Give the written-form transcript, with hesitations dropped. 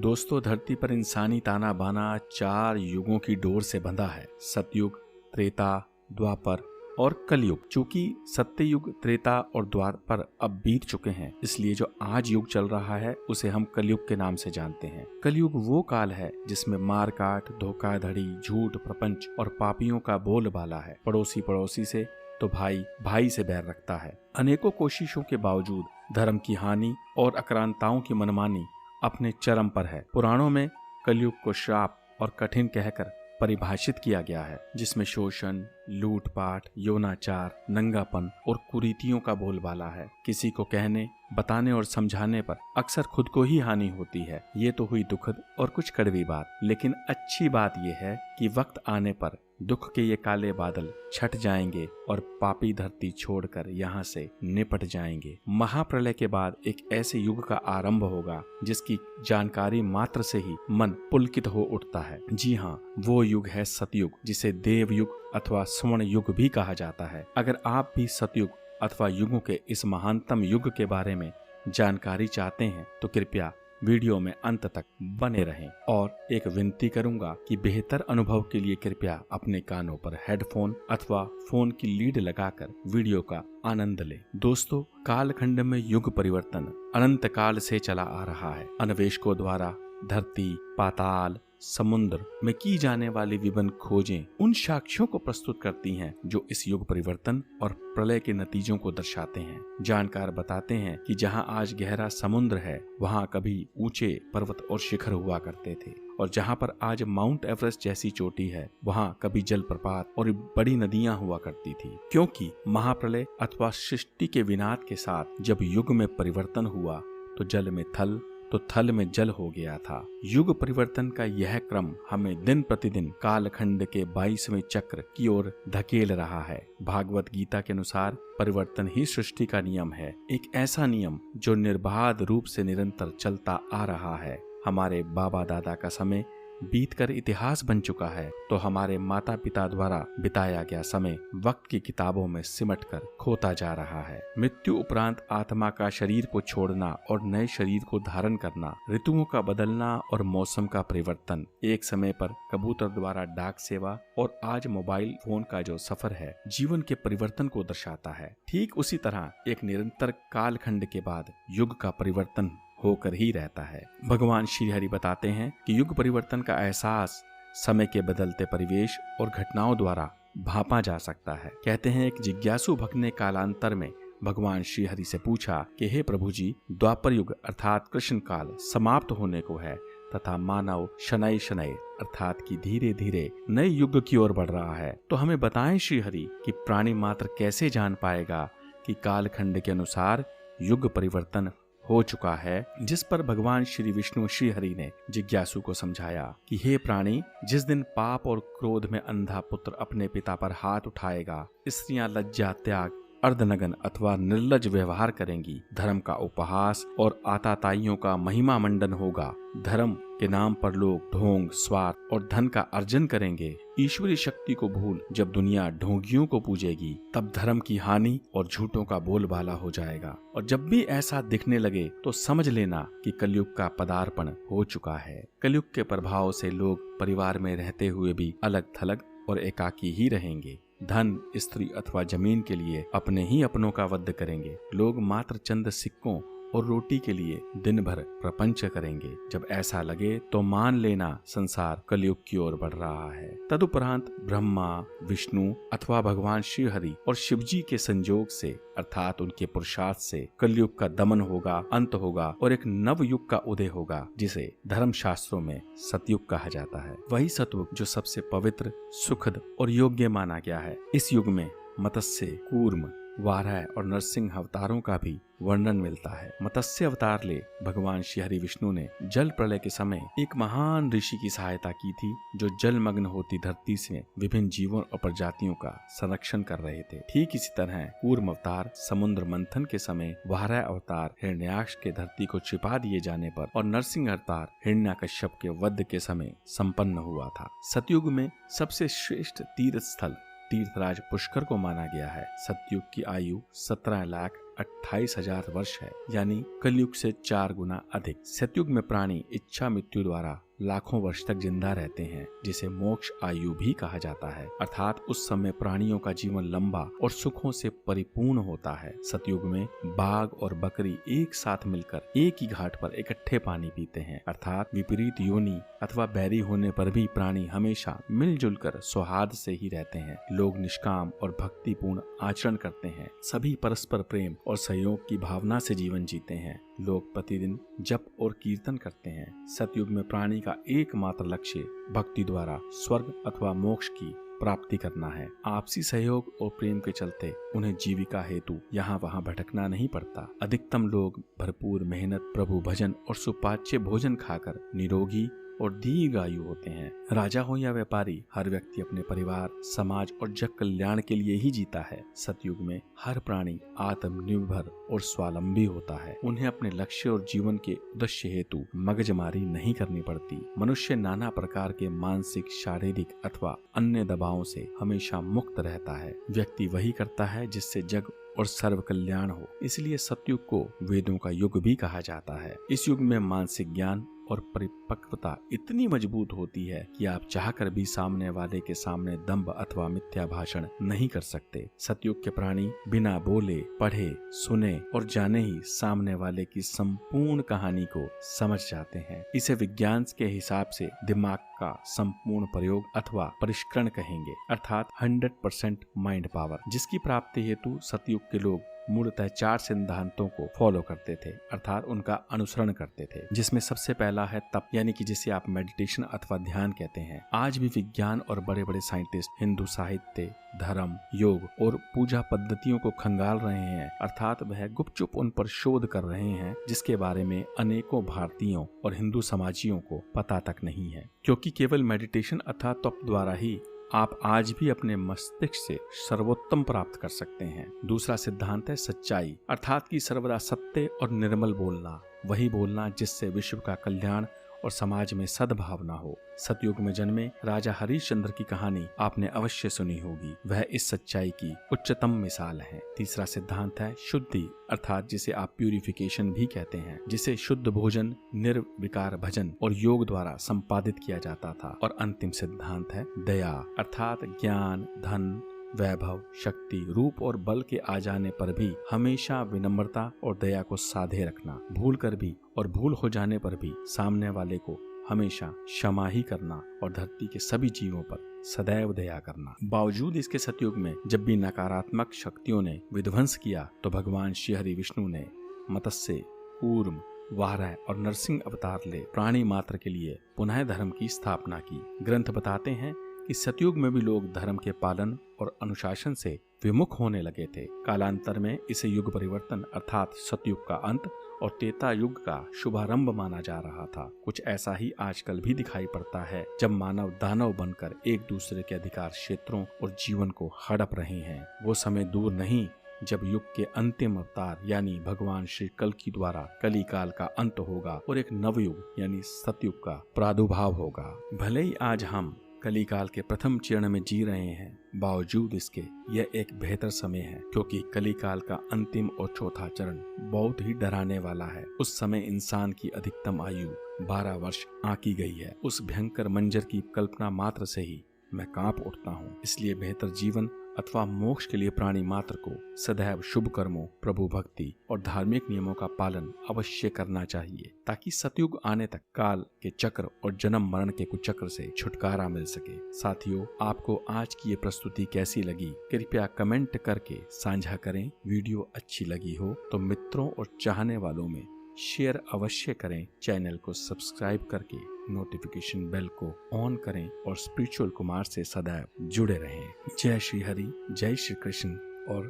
दोस्तों, धरती पर इंसानी ताना बाना 4 युगों की डोर से बंधा है। सतयुग, त्रेता, द्वापर और कलयुग। चूंकि सत्ययुग, त्रेता और द्वापर अब बीत चुके हैं, इसलिए जो आज युग चल रहा है उसे हम कलयुग के नाम से जानते हैं। कलयुग वो काल है जिसमें मारकाट, धोखाधड़ी, झूठ, प्रपंच और पापियों का बोलबाला है। पड़ोसी पड़ोसी से तो भाई भाई से बैर रखता है। अनेकों कोशिशों के बावजूद धर्म की हानि और आक्रांताओं की मनमानी अपने चरम पर है। पुराणों में कलयुग को श्राप और कठिन कहकर परिभाषित किया गया है, जिसमें शोषण, लूटपाट, यौनाचार, नंगापन और कुरीतियों का बोलबाला है। किसी को कहने, बताने और समझाने पर अक्सर खुद को ही हानि होती है। ये तो हुई दुखद और कुछ कड़वी बात, लेकिन अच्छी बात यह है कि वक्त आने पर दुख के ये काले बादल छट जाएंगे और पापी धरती छोड़कर यहाँ से निपट जाएंगे। महाप्रलय के बाद एक ऐसे युग का आरंभ होगा जिसकी जानकारी मात्र से ही मन पुलकित हो उठता है। जी हाँ, वो युग है सतयुग, जिसे देव युग अथवा स्वर्ण युग भी कहा जाता है। अगर आप भी सतयुग अथवा युगों के इस महानतम युग के बारे में जानकारी चाहते हैं तो कृपया वीडियो में अंत तक बने रहें। और एक विनती करूंगा कि बेहतर अनुभव के लिए कृपया अपने कानों पर हेडफोन अथवा फोन की लीड लगाकर वीडियो का आनंद लें। दोस्तों, कालखंड में युग परिवर्तन अनंत काल से चला आ रहा है। अन्वेषकों द्वारा धरती, पाताल, समुद्र में की जाने वाली विभिन्न खोजें उन साक्ष्यों को प्रस्तुत करती हैं जो इस युग परिवर्तन और प्रलय के नतीजों को दर्शाते हैं। जानकार बताते हैं कि जहां आज गहरा समुद्र है, वहां कभी ऊंचे पर्वत और शिखर हुआ करते थे, और जहां पर आज माउंट एवरेस्ट जैसी चोटी है, वहां कभी जलप्रपात और बड़ी नदियां हुआ करती थी। क्योंकि महाप्रलय अथवा सृष्टि के विनाश के साथ जब युग में परिवर्तन हुआ तो जल में थल, तो थल में जल हो गया था। युग परिवर्तन का यह क्रम हमें दिन प्रतिदिन कालखंड के 22वें चक्र की ओर धकेल रहा है। भागवत गीता के अनुसार परिवर्तन ही सृष्टि का नियम है, एक ऐसा नियम जो निर्बाध रूप से निरंतर चलता आ रहा है। हमारे बाबा दादा का समय बीतकर इतिहास बन चुका है, तो हमारे माता पिता द्वारा बिताया गया समय वक्त की किताबों में सिमटकर खोता जा रहा है। मृत्यु उपरांत आत्मा का शरीर को छोड़ना और नए शरीर को धारण करना, ऋतुओं का बदलना और मौसम का परिवर्तन, एक समय पर कबूतर द्वारा डाक सेवा और आज मोबाइल फोन का जो सफर है, जीवन के परिवर्तन को दर्शाता है। ठीक उसी तरह एक निरंतर कालखंड के बाद युग का परिवर्तन होकर ही रहता है। भगवान श्री हरि बताते हैं कि युग परिवर्तन का एहसास समय के बदलते परिवेश और घटनाओं द्वारा भांपा जा सकता है। कहते हैं, एक जिज्ञासु भक्त ने कालांतर में भगवान श्री हरि से पूछा कि हे प्रभु जी, द्वापर युग अर्थात कृष्ण काल समाप्त होने को है तथा मानव शनैः शनैः अर्थात कि धीरे धीरे नए युग की ओर बढ़ रहा है, तो हमें बताएं श्री हरि कि प्राणी मात्र कैसे जान पाएगा कि कालखंड के अनुसार युग परिवर्तन हो चुका है। जिस पर भगवान श्री विष्णु श्री हरि ने जिज्ञासु को समझाया कि हे प्राणी, जिस दिन पाप और क्रोध में अंधा पुत्र अपने पिता पर हाथ उठाएगा, स्त्रियां लज्जा त्याग अर्धनगन अथवा निर्लज व्यवहार करेंगी, धर्म का उपहास और आताताइयों का महिमा मंडन होगा, धर्म के नाम पर लोग ढोंग, स्वार्थ और धन का अर्जन करेंगे, ईश्वरीय शक्ति को भूल जब दुनिया ढोंगियों को पूजेगी, तब धर्म की हानि और झूठों का बोलबाला हो जाएगा। और जब भी ऐसा दिखने लगे तो समझ लेना कि कलयुग का पदार्पण हो चुका है। कलयुग के प्रभाव से लोग परिवार में रहते हुए भी अलग थलग और एकाकी ही रहेंगे। धन, स्त्री अथवा जमीन के लिए अपने ही अपनों का वध करेंगे। लोग मात्र चंद सिक्कों और रोटी के लिए दिन भर प्रपंच करेंगे। जब ऐसा लगे तो मान लेना संसार कलयुग की ओर बढ़ रहा है। तदुपरांत ब्रह्मा, विष्णु अथवा भगवान श्री हरि और शिव जी के संयोग से अर्थात उनके पुरुषार्थ से कलयुग का दमन होगा, अंत होगा और एक नव युग का उदय होगा, जिसे धर्म शास्त्रों में सतयुग कहा जाता है। वही सतयुग जो सबसे पवित्र, सुखद और योग्य माना गया है। इस युग में मत्स्य, कूर्म, वाराह और नरसिंह अवतारों का भी वर्णन मिलता है। मत्स्य अवतार ले भगवान श्री हरि विष्णु ने जल प्रलय के समय एक महान ऋषि की सहायता की थी, जो जलमग्न होती धरती से विभिन्न जीवों और प्रजातियों का संरक्षण कर रहे थे। ठीक इसी तरह कूर्म अवतार समुद्र मंथन के समय, वाराह अवतार हिरण्याक्ष के धरती को छिपा दिए जाने पर और नरसिंह अवतार हिरण्याकश्यप के वध के समय संपन्न हुआ था। सतयुग में सबसे श्रेष्ठ तीर्थ स्थल तीर्थराज पुष्कर को माना गया है। सतयुग की आयु 28,000 वर्ष है, यानी कलयुग से 4 गुना अधिक। सतयुग में प्राणी इच्छा मृत्यु द्वारा लाखों वर्ष तक जिंदा रहते हैं, जिसे मोक्ष आयु भी कहा जाता है। अर्थात उस समय प्राणियों का जीवन लंबा और सुखों से परिपूर्ण होता है। सतयुग में बाघ और बकरी एक साथ मिलकर एक ही घाट पर इकट्ठे पानी पीते हैं। अर्थात विपरीत योनि अथवा बैरी होने पर भी प्राणी हमेशा मिलजुल कर सौहार्द से ही रहते हैं। लोग निष्काम और भक्तिपूर्ण आचरण करते हैं। सभी परस्पर प्रेम और सहयोग की भावना से जीवन जीते हैं। लोग प्रतिदिन जप और कीर्तन करते हैं। सतयुग में प्राणी का एकमात्र लक्ष्य भक्ति द्वारा स्वर्ग अथवा मोक्ष की प्राप्ति करना है। आपसी सहयोग और प्रेम के चलते उन्हें जीविका हेतु यहाँ वहाँ भटकना नहीं पड़ता। अधिकतम लोग भरपूर मेहनत, प्रभु भजन और सुपाच्य भोजन खाकर निरोगी और दीर्घायु होते हैं। राजा हो या व्यापारी, हर व्यक्ति अपने परिवार, समाज और जग कल्याण के लिए ही जीता है। सतयुग में हर प्राणी आत्मनिर्भर और स्वावलंबी होता है। उन्हें अपने लक्ष्य और जीवन के उद्देश्य हेतु मगजमारी नहीं करनी पड़ती। मनुष्य नाना प्रकार के मानसिक, शारीरिक अथवा अन्य दबावों से हमेशा मुक्त रहता है। व्यक्ति वही करता है जिससे जग और सर्व कल्याण हो। इसलिए सतयुग को वेदों का युग भी कहा जाता है। इस युग में मानसिक ज्ञान और परिपक्वता इतनी मजबूत होती है कि आप चाहकर भी सामने वाले के सामने दंभ अथवा मिथ्या भाषण नहीं कर सकते। सतयुग के प्राणी बिना बोले, पढ़े, सुने और जाने ही सामने वाले की संपूर्ण कहानी को समझ जाते हैं। इसे विज्ञान के हिसाब से दिमाग का संपूर्ण प्रयोग अथवा परिष्करण कहेंगे, अर्थात 100% माइंड पावर, जिसकी प्राप्ति हेतु सतयुग के लोग मूलतः 4 सिद्धांतों को फॉलो करते थे, अर्थात उनका अनुसरण करते थे। जिसमें सबसे पहला है तप, यानी कि जिसे आप मेडिटेशन अथवा ध्यान कहते हैं। आज भी विज्ञान और बड़े बड़े साइंटिस्ट हिंदू साहित्य, धर्म, योग और पूजा पद्धतियों को खंगाल रहे हैं, अर्थात वह गुपचुप उन पर शोध कर रहे हैं, जिसके बारे में अनेकों भारतीयों और हिंदू समाजियों को पता तक नहीं है। क्योंकि केवल मेडिटेशन अथवा तप द्वारा ही आप आज भी अपने मस्तिष्क से सर्वोत्तम प्राप्त कर सकते हैं। दूसरा सिद्धांत है सच्चाई, अर्थात कि सर्वदा सत्य और निर्मल बोलना, वही बोलना जिससे विश्व का कल्याण और समाज में सद्भावना हो। सतयुग में जन्मे राजा हरिश्चंद्र की कहानी आपने अवश्य सुनी होगी। वह इस सच्चाई की उच्चतम मिसाल है। तीसरा सिद्धांत है शुद्धि, अर्थात जिसे आप प्यूरिफिकेशन भी कहते हैं, जिसे शुद्ध भोजन, निर्विकार भजन और योग द्वारा संपादित किया जाता था। और अंतिम सिद्धांत है दया, अर्थात ज्ञान, धन, वैभव, शक्ति, रूप और बल के आ जाने पर भी हमेशा विनम्रता और दया को साधे रखना, भूल कर भी और भूल हो जाने पर भी सामने वाले को हमेशा क्षमा ही करना और धरती के सभी जीवों पर सदैव दया करना। बावजूद इसके सतयुग में जब भी नकारात्मक शक्तियों ने विध्वंस किया तो भगवान श्री हरि विष्णु ने मत्स्य, कूर्म, वाराह और नरसिंह अवतार ले प्राणी मात्र के लिए पुनः धर्म की स्थापना की। ग्रंथ बताते हैं कि सतयुग में भी लोग धर्म के पालन और अनुशासन से विमुख होने लगे थे। कालांतर में इसे युग परिवर्तन अर्थात सतयुग का अंत और त्रेता युग का शुभारंभ माना जा रहा था। कुछ ऐसा ही आजकल भी दिखाई पड़ता है, जब मानव दानव बनकर एक दूसरे के अधिकार क्षेत्रों और जीवन को हड़प रहे हैं। वो समय दूर नहीं जब युग के अंतिम अवतार यानी भगवान श्री कल्कि द्वारा कली काल का अंत होगा और एक नवयुग यानी सतयुग का प्रादुर्भाव होगा। भले ही आज हम कली काल के प्रथम चरण में जी रहे हैं, बावजूद इसके यह एक बेहतर समय है, क्योंकि कली काल का अंतिम और चौथा चरण बहुत ही डराने वाला है। उस समय इंसान की अधिकतम आयु 12 वर्ष आंकी गई है। उस भयंकर मंजर की कल्पना मात्र से ही मैं कांप उठता हूँ। इसलिए बेहतर जीवन अथवा मोक्ष के लिए प्राणी मात्र को सदैव शुभ कर्मों, प्रभु भक्ति और धार्मिक नियमों का पालन अवश्य करना चाहिए, ताकि सतयुग आने तक काल के चक्र और जन्म मरण के कुचक्र से छुटकारा मिल सके। साथियों, आपको आज की ये प्रस्तुति कैसी लगी कृपया कमेंट करके साझा करें। वीडियो अच्छी लगी हो तो मित्रों और चाहने वालों में शेयर अवश्य करें। चैनल को सब्सक्राइब करके नोटिफिकेशन बेल को ऑन करें और स्पिरिचुअल कुमार से सदैव जुड़े रहें। जय श्री हरि, जय श्री कृष्ण और